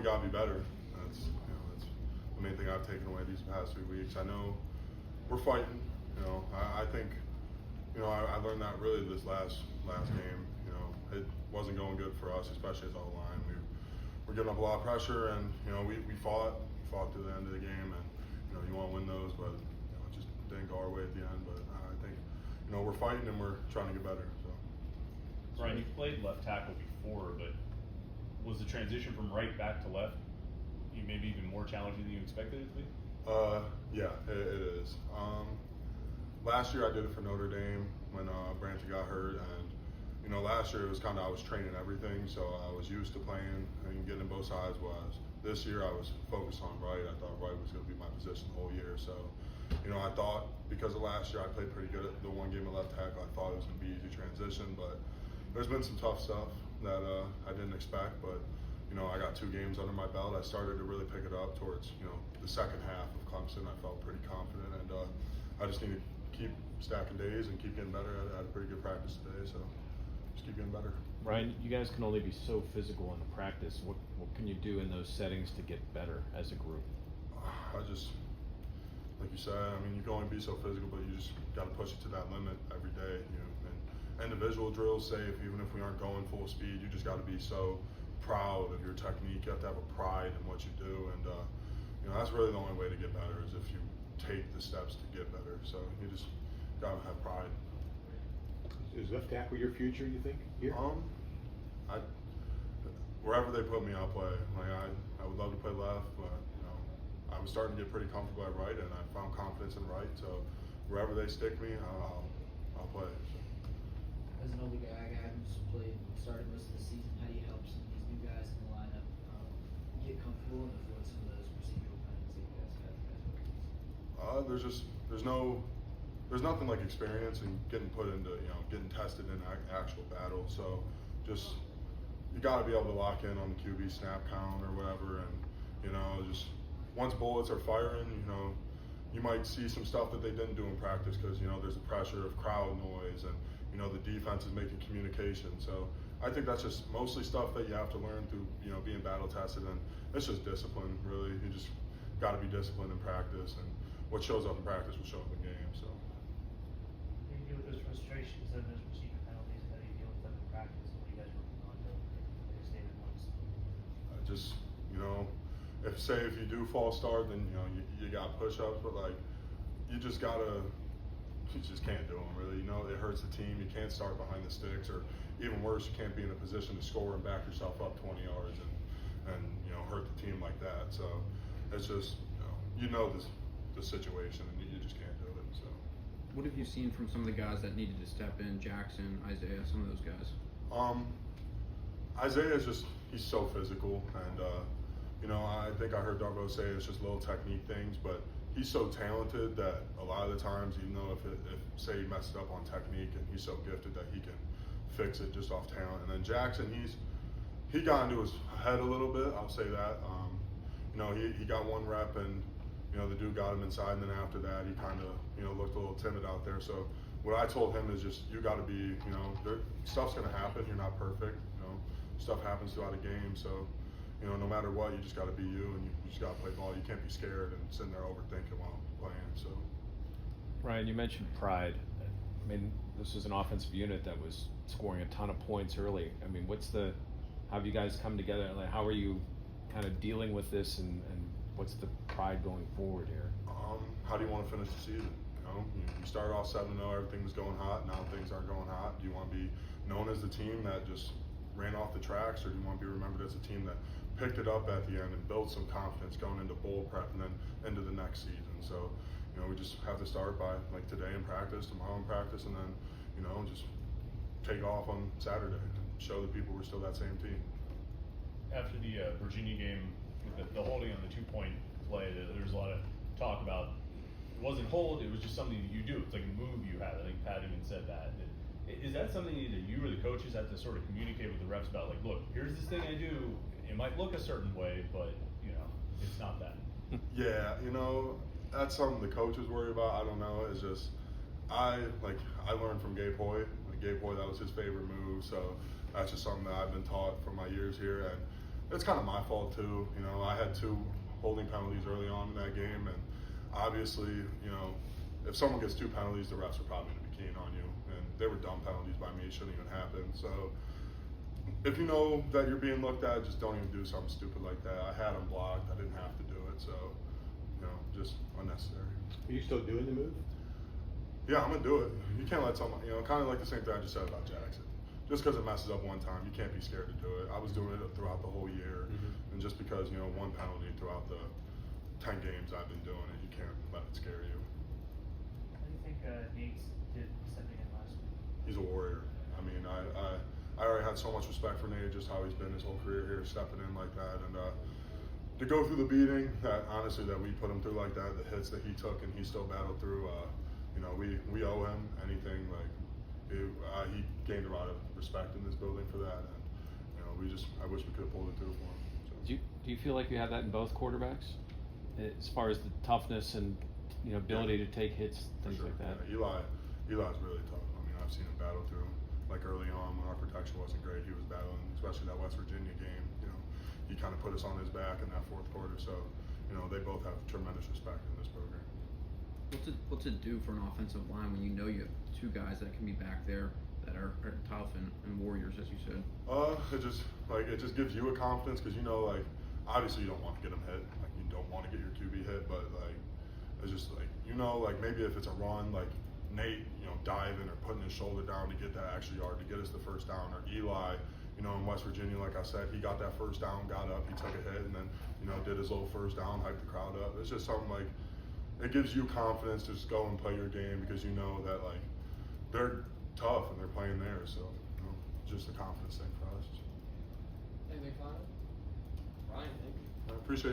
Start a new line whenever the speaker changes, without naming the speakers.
got to be better. That's the main thing I've taken away these past 3 weeks. I know we're fighting. I think I learned that really this last game. It wasn't going good for us, especially as all line. We were giving up a lot of pressure, and we fought to the end of the game, and you want to win those, but it just didn't go our way at the end. But I think we're fighting and we're trying to get better. So.
Ryan, you played left tackle before, but was the transition from right back to left maybe even more challenging than you expected it to be?
Yeah, it is. Last year I did it for Notre Dame when Brantley got hurt, and last year it was I was training everything, so I was used to playing and getting both sides. This year I was focused on right. I thought right was going to be my position the whole year. So, I thought because of last year I played pretty good at the one game of left tackle. I thought it was going to be easy transition, but there's been some tough stuff that I didn't expect. But I got 2 games under my belt. I started to really pick it up towards the second half of Clemson. I felt pretty confident, and I just need to keep stacking days and keep getting better. I had a pretty good practice today, so just keep getting better.
Ryan, you guys can only be so physical in the practice. What can you do in those settings to get better as a group?
I just, like you said, you can only be so physical, but you just got to push it to that limit every day. And individual drills safe, even if we aren't going full speed. You just got to be so proud of your technique. You have to have a pride in what you do, and that's really the only way to get better is if you take the steps to get better. So you just got to have pride.
Is left tackle your future, you think, here?
Wherever they put me, I'll play. I would love to play left, but I was starting to get pretty comfortable at right, and I found confidence in right. So wherever they stick me, I'll play. So.
As an older guy who's started most of the season, how do you help some of these new guys in the lineup get comfortable and avoid some of those procedural penalties that you guys have?
There's nothing like experience and getting put into getting tested in actual battle. So just you got to be able to lock in on the QB snap count or whatever, and just once bullets are firing, you might see some stuff that they didn't do in practice because there's the pressure of crowd noise and the defense is making communication. So I think that's just mostly stuff that you have to learn through being battle tested, and it's just discipline really. You just got to be disciplined in practice, and what shows up in practice will show up in game. So.
How do you deal with those frustrations and those procedure penalties? How do you deal with them in practice? What are you guys working on to stay in points?
If you do false start, then you got push-ups, but you just can't do them really. It hurts the team. You can't start behind the sticks, or even worse, you can't be in a position to score and back yourself up 20 yards and hurt the team like that. So it's just the situation, and you just can't do it. So.
What have you seen from some of the guys that needed to step in? Jackson, Isaiah, some of those guys.
Isaiah he's so physical, and I think I heard Darbo say it's just little technique things, but he's so talented that a lot of the times, even though if say he messed up on technique, and he's so gifted that he can fix it just off talent. And then Jackson, he got into his head a little bit. I'll say that. He got one rep, and the dude got him inside, and then after that, he kind of looked a little timid out there. So what I told him is just you got to be stuff's gonna happen. You're not perfect. Stuff happens throughout a game. So no matter what, you just got to be you, and you just got to play ball. You can't be scared and sitting there overthinking while playing. So.
Ryan, you mentioned pride. This is an offensive unit that was scoring a ton of points early. How have you guys come together? How are you kind of dealing with this, and what's the pride going forward here?
How do you want to finish the season? You started off 7-0, everything was going hot. Now things aren't going hot. Do you want to be known as the team that just ran off the tracks, or do you want to be remembered as a team that picked it up at the end and built some confidence going into bowl prep and then into the next season? So, we just have to start by today in practice, tomorrow in practice, and then, just take off on Saturday and show the people we're still that same team.
After the Virginia game, with the holding on the 2-point play, there's a lot of talk about it wasn't hold, it was just something that you do. It's like a move you had. I think Pat even said that. Is that something either you or the coaches have to sort of communicate with the refs about, look, here's this thing I do, it might look a certain way, but, it's not that.
Yeah, that's something the coaches worry about. I don't know. It's just, I learned from Gabe Hoy, that was his favorite move, so that's just something that I've been taught from my years here, and it's kind of my fault too. You know, I had 2 holding penalties early on in that game, and obviously, you know, if someone gets 2 penalties, the refs are probably going to be keen on you. And they were dumb penalties by me; it shouldn't even happen. So, if you know that you're being looked at, just don't even do something stupid like that. I had them blocked; I didn't have to do it. So, you know, just unnecessary.
Are you still doing the move?
Yeah, I'm gonna do it. You can't let someone, you know, kind of like the same thing I just said about Jackson. Just because it messes up one time, you can't be scared to do it. I was doing it throughout the whole year, and just because, you know, 1 penalty throughout the 10 games I've been doing it, you can't let it scare you.
How do you think Nate did stepping in last week?
He's a warrior. I mean, I already had so much respect for Nate, just how he's been his whole career here, stepping in like that, and to go through the beating that honestly that we put him through like that, the hits that he took and he still battled through. You know, we owe him anything. Like he gained a lot of respect in this building for that, and you know, I wish we could have pulled it through for him. So.
Do you feel like you have that in both quarterbacks, as far as the toughness and, you know, ability to take hits, things
For sure.
like that?
Yeah, Eli's really tough. I mean, I've seen him battle through. Like early on when our protection wasn't great, he was battling, especially that West Virginia game. You know, he kind of put us on his back in that 4th quarter. So, you know, they both have tremendous respect in this program.
What's it do for an offensive line when you know you have 2 guys that can be back there that are tough and warriors, as you said?
It just gives you a confidence because, you know, like obviously you don't want to get them hit, like you don't want to get your QB hit, but like it's just like, you know, like maybe if it's a run, like Nate, you know, diving or putting his shoulder down to get that extra yard to get us the first down, or Eli, you know, in West Virginia, like I said, he got that first down, got up, he took a hit, and then, you know, did his little first down, hyped the crowd up. It's just something like, it gives you confidence to just go and play your game because you know that like they're tough and they're playing there, so you know, just a confidence thing for us.
Anything final? Ryan, thank you.
I appreciate it.